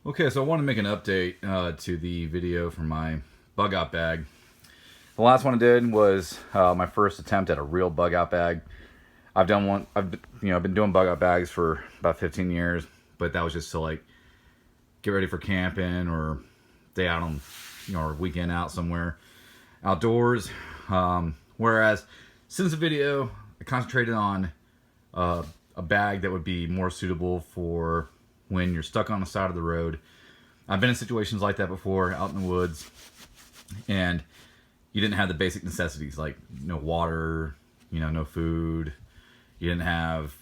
Okay, so I want to make an update to the video for my bug out bag. The last one I did was my first attempt at a real bug out bag. I've done one. I've been doing bug out bags for about 15 years, but that was just to like get ready for camping or day out on, or weekend out somewhere outdoors. Whereas since the video, I concentrated on a bag that would be more suitable for when you're stuck on the side of the road. I've been in situations like that before, out in the woods, and you didn't have the basic necessities like no water, no food. You didn't have,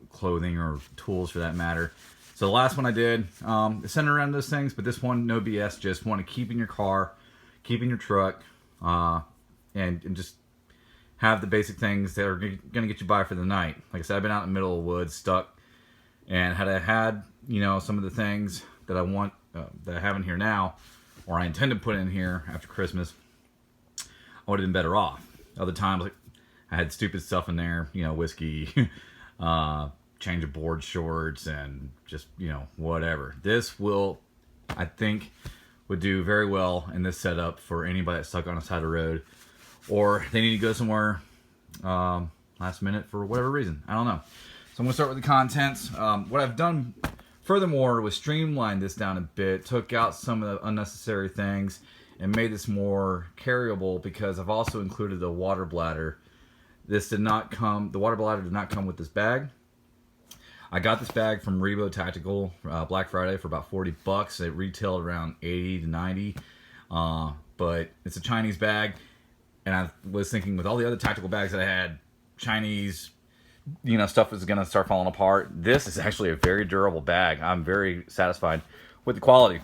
clothing or tools for that matter. So the last one I did, centered around those things, but this one, no BS, just want to keep in your car, keep in your truck, and just have the basic things that are going to get you by for the night. Like I said, I've been out in the middle of the woods, stuck, and had I had, some of the things that I want, that I have in here now, or I intend to put in here after Christmas, I would have been better off. Other times, like, I had stupid stuff in there, whiskey, change of board shorts, and just, whatever. This will, I think, would do very well in this setup for anybody that's stuck on the side of the road, or they need to go somewhere last minute for whatever reason. I don't know. So I'm going to start with the contents. What I've done furthermore was streamline this down a bit, took out some of the unnecessary things, and made this more carryable because I've also included the water bladder. The water bladder did not come with this bag. I got this bag from Reebow Tactical Black Friday for about 40 bucks. It retailed around 80 to 90, but it's a Chinese bag, and I was thinking with all the other tactical bags that I had, Chinese, stuff is gonna start falling apart. This is actually a very durable bag. I'm very satisfied with the quality.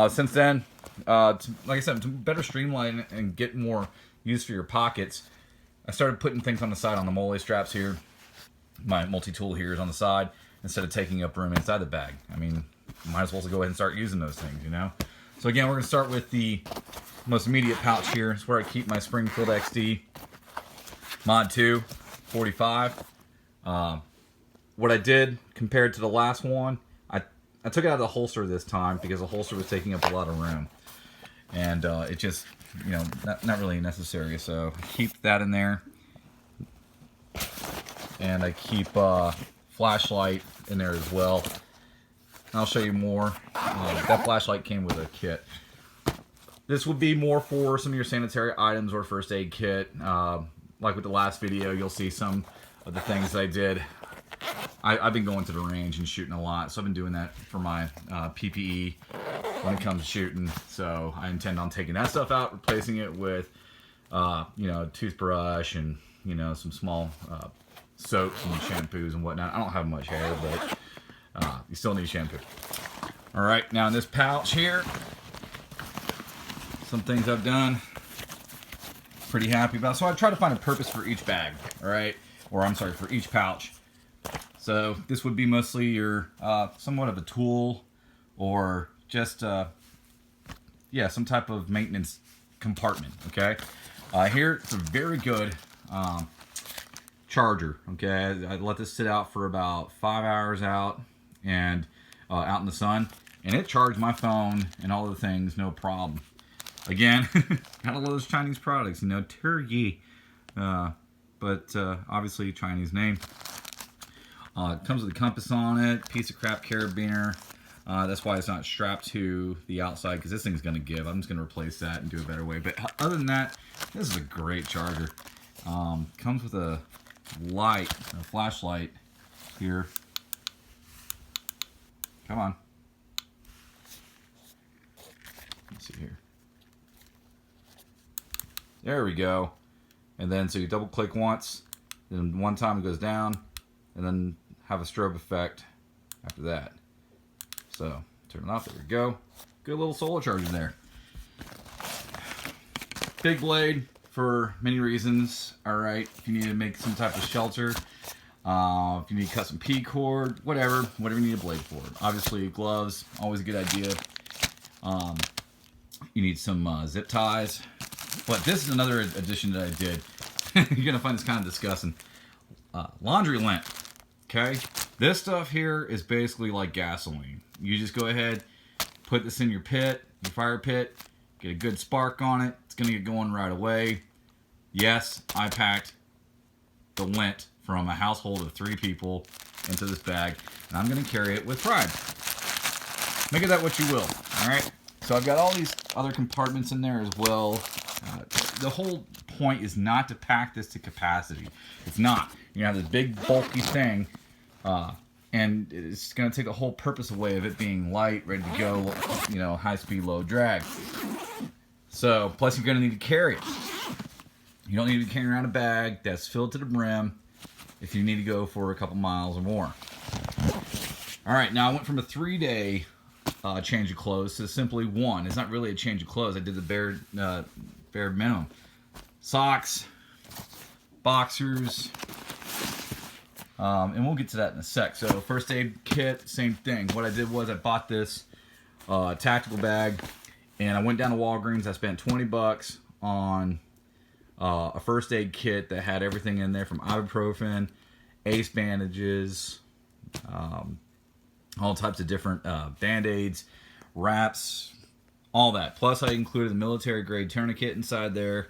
Since then, like I said, to better streamline and get more use for your pockets, I started putting things on the side on the mole straps here. My multi-tool here is on the side instead of taking up room inside the bag. I mean, might as well go ahead and start using those things, So again, we're gonna start with the most immediate pouch here. It's where I keep my Springfield XD Mod 2 45. What I did compared to the last one, I took it out of the holster this time because the holster was taking up a lot of room, and it just, not really necessary. So I keep that in there, and I keep flashlight in there as well. And I'll show you more. That flashlight came with a kit. This would be more for some of your sanitary items or first aid kit. Like with the last video, you'll see some of the things that I did. I've been going to the range and shooting a lot, so I've been doing that for my PPE when it comes to shooting. So I intend on taking that stuff out, replacing it with, a toothbrush and, some small soaps and shampoos and whatnot. I don't have much hair, but you still need shampoo. All right, now in this pouch here, some things I've done, pretty happy about. So I try to find a purpose for each bag, all right? Or I'm sorry, for each pouch. So this would be mostly your somewhat of a tool, or just some type of maintenance compartment. Okay, here it's a very good charger. Okay, I let this sit out for about 5 hours out and out in the sun, and it charged my phone and all the things no problem. Again, got a lot of those Chinese products, Turkey, but obviously Chinese name. It comes with a compass on it, piece of crap carabiner. That's why it's not strapped to the outside, because this thing's going to give. I'm just going to replace that and do a better way. But other than that, this is a great charger. Comes with a light, a flashlight here. Come on. Let's see here. There we go. And then so you double click once, then one time it goes down, and then have a strobe effect after that. So turn it off. There we go. Good little solar charger there. Big blade for many reasons. All right, if you need to make some type of shelter, if you need to cut some P cord, whatever you need a blade for. Obviously gloves, always a good idea. You need some zip ties. But this is another addition that I did. You're gonna find this kind of disgusting. Laundry lint. Okay, This stuff here is basically like gasoline. You just go ahead, put this in your pit, your fire pit, get a good spark on it. It's going to get going right away. Yes, I packed the lint from a household of 3 people into this bag, and I'm going to carry it with pride. Make of that what you will, all right? So I've got all these other compartments in there as well. The whole point is not to pack this to capacity. It's not. You have this big bulky thing, and it's going to take the whole purpose away of it being light, ready to go, you know, high speed, low drag. So, plus you're going to need to carry it. You don't need to be carrying around a bag that's filled to the brim if you need to go for a couple miles or more. All right, now I went from a 3-day change of clothes to simply 1. It's not really a change of clothes. I did the bare minimum. Socks, boxers, and we'll get to that in a sec. So first aid kit, same thing. What I did was I bought this tactical bag, and I went down to Walgreens. I spent $20 on a first aid kit that had everything in there from ibuprofen, ace bandages, all types of different band-aids, wraps, all that. Plus I included the military grade tourniquet inside there.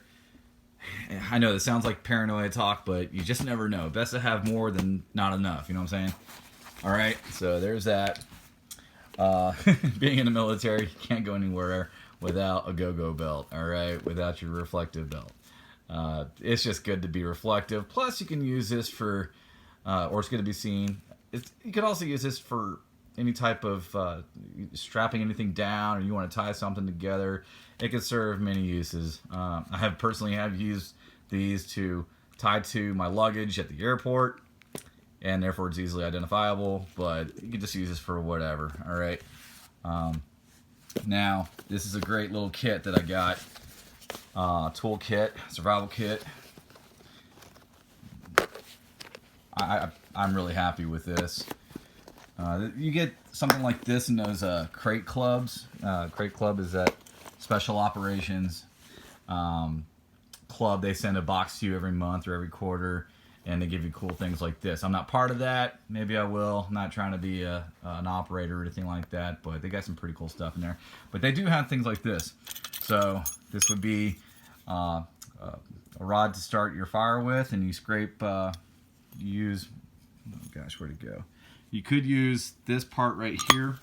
I know this sounds like paranoia talk, but you just never know. Best to have more than not enough, you know what I'm saying? All right, so there's that. Being in the military, you can't go anywhere without a go-go belt, all right? Without your reflective belt. It's just good to be reflective. Plus, you can use this for, or it's good to be seen. You could also use this for any type of strapping anything down, or you want to tie something together. It could serve many uses. I have personally used these to tie to my luggage at the airport, and therefore it's easily identifiable, but you can just use this for whatever, all right? Now, this is a great little kit that I got. Tool kit, survival kit. I'm really happy with this. You get something like this in those crate clubs. Crate club is that special operations club. They send a box to you every month or every quarter, and they give you cool things like this. I'm not part of that. Maybe I will. I'm not trying to be an operator or anything like that, but they got some pretty cool stuff in there. But they do have things like this. So this would be a rod to start your fire with, and you scrape, use, oh gosh, where'd it go? You could use this part right here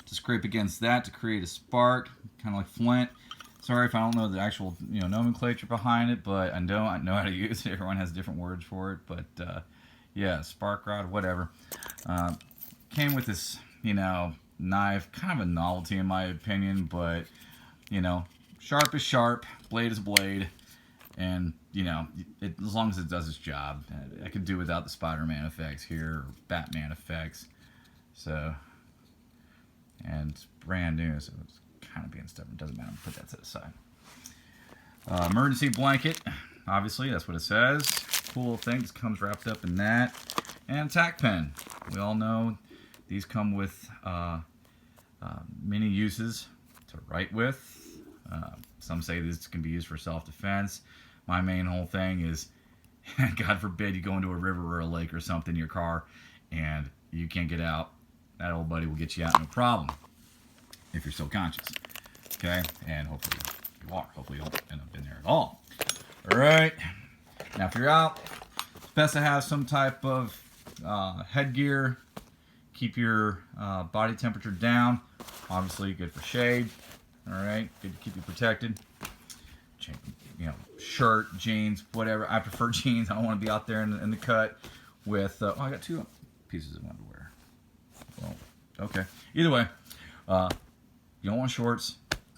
to scrape against that to create a spark, kind of like flint. Sorry if I don't know the actual nomenclature behind it, but I know how to use it. Everyone has different words for it, but yeah, spark rod, whatever. Came with this, knife, kind of a novelty in my opinion, but sharp is sharp, blade is blade, and as long as it does its job. I could do without the Spider-Man effects here, or Batman effects. So, and it's brand new, so it's kind of being stubborn. Doesn't matter. Put that to the side. Emergency blanket. Obviously, that's what it says. Cool little thing. Just comes wrapped up in that. And tack pen. We all know these come with many uses to write with. Some say this can be used for self-defense. My main whole thing is, God forbid you go into a river or a lake or something in your car and you can't get out. That old buddy will get you out no problem if you're still conscious. Okay? And hopefully you are. Hopefully you don't end up in there at all. All right. Now if you're out, it's best to have some type of headgear. Keep your body temperature down. Obviously good for shade. All right, good to keep you protected. Shirt, jeans, whatever. I prefer jeans. I don't want to be out there in the cut with. I got 2 pieces of underwear. Well, okay. Either way, you don't want shorts.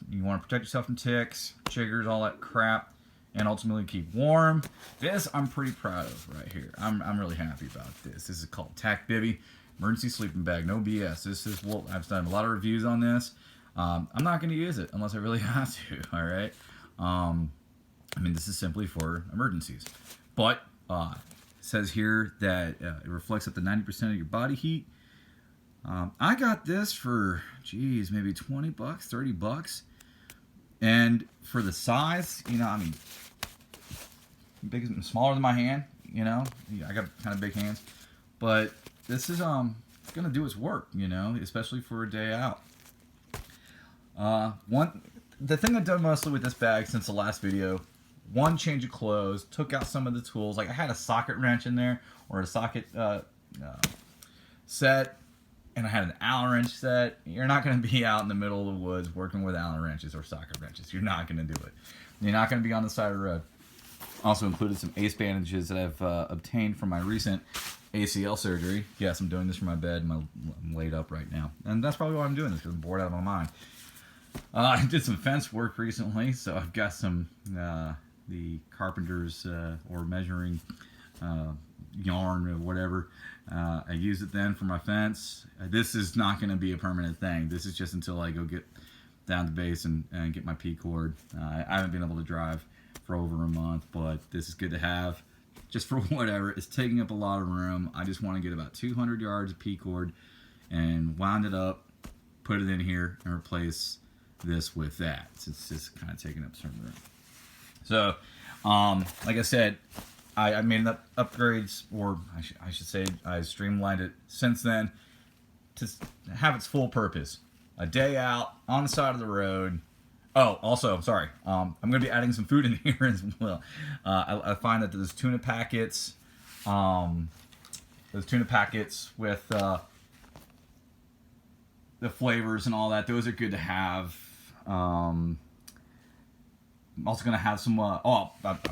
You want to protect yourself from ticks, chiggers, all that crap, and ultimately keep warm. This I'm pretty proud of right here. I'm really happy about this. This is called Tac Bivy Emergency Sleeping Bag. No BS. This is I've done a lot of reviews on this. I'm not going to use it unless I really have to, all right? This is simply for emergencies. But it says here that it reflects up to 90% of your body heat. I got this for, maybe $20, $30. And for the size, big, smaller than my hand, I got kind of big hands. But this is gonna do its work, you know, especially for a day out. The thing I've done mostly with this bag since the last video, one change of clothes, took out some of the tools. Like I had a socket wrench in there, or a socket set, and I had an Allen wrench set. You're not going to be out in the middle of the woods working with Allen wrenches or socket wrenches. You're not going to do it. You're not going to be on the side of the road. Also included some ace bandages that I've obtained from my recent ACL surgery. Yes, I'm doing this from my bed. I'm laid up right now. And that's probably why I'm doing this, because I'm bored out of my mind. I did some fence work recently, so I've got some the carpenter's or measuring yarn or whatever. I used it then for my fence. This is not going to be a permanent thing. This is just until I go get down to base and get my P cord. I haven't been able to drive for over a month, but this is good to have just for whatever. It's taking up a lot of room. I just want to get about 200 yards of P cord and wound it up, put it in here, and replace this with that. It's just kind of taking up some room. So, like I said, I made upgrades, or I should say I streamlined it since then to have its full purpose. A day out, on the side of the road. Oh, also, sorry, I'm going to be adding some food in here as well. I find that those tuna packets with the flavors and all that, those are good to have. I'm also going to have some, I'm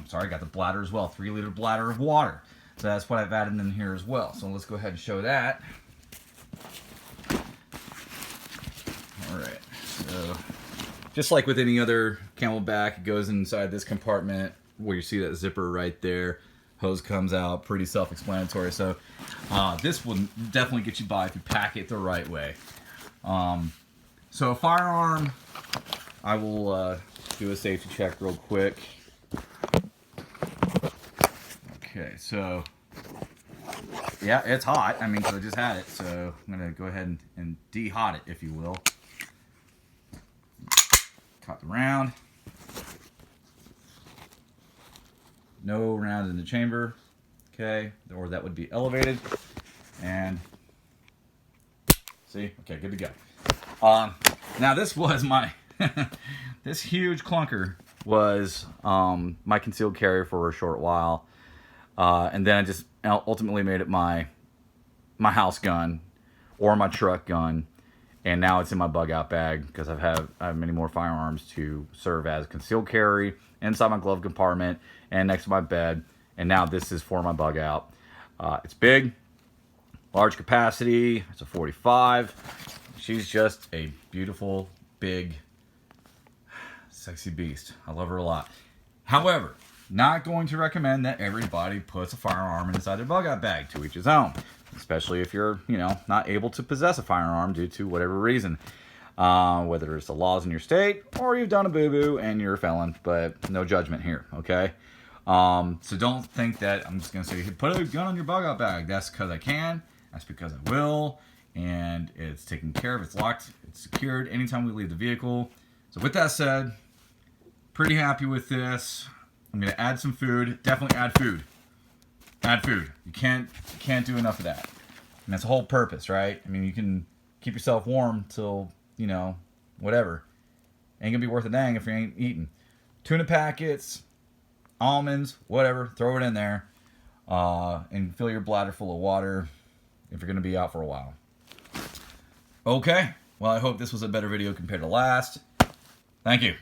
sorry, I got the bladder as well, 3-liter bladder of water. So that's what I've added in here as well. So let's go ahead and show that. All right, so just like with any other Camelback, it goes inside this compartment where you see that zipper right there. Hose comes out, pretty self-explanatory. So this will definitely get you by if you pack it the right way. So a firearm, I will do a safety check real quick. Okay, so yeah, it's hot. I mean, 'cause I just had it, so I'm gonna go ahead and de-hot it, if you will. Cock the round. No round in the chamber. Okay, or that would be elevated. And see, okay, good to go. Now this was my this huge clunker was my concealed carry for a short while, and then I just ultimately made it my house gun or my truck gun. And now it's in my bug out bag because I have many more firearms to serve as concealed carry inside my glove compartment and next to my bed. And now this is for my bug out. It's big, large capacity. It's a 45. She's just a beautiful, big, sexy beast. I love her a lot. However, not going to recommend that everybody puts a firearm inside their bug out bag. To each his own. Especially if you're, not able to possess a firearm due to whatever reason. Whether it's the laws in your state or you've done a boo-boo and you're a felon, but no judgment here, okay? So don't think that I'm just going to say, hey, put a gun on your bug out bag. That's because I can. That's because I will. And it's taken care of. It's locked. It's secured anytime we leave the vehicle. So with that said, pretty happy with this. I'm going to add some food. Definitely add food. Add food. You can't do enough of that. And that's the whole purpose, right? I mean, you can keep yourself warm till, whatever. Ain't gonna be worth a dang if you ain't eating. Tuna packets, almonds, whatever, throw it in there. And fill your bladder full of water if you're gonna be out for a while. Okay, well, I hope this was a better video compared to last. Thank you.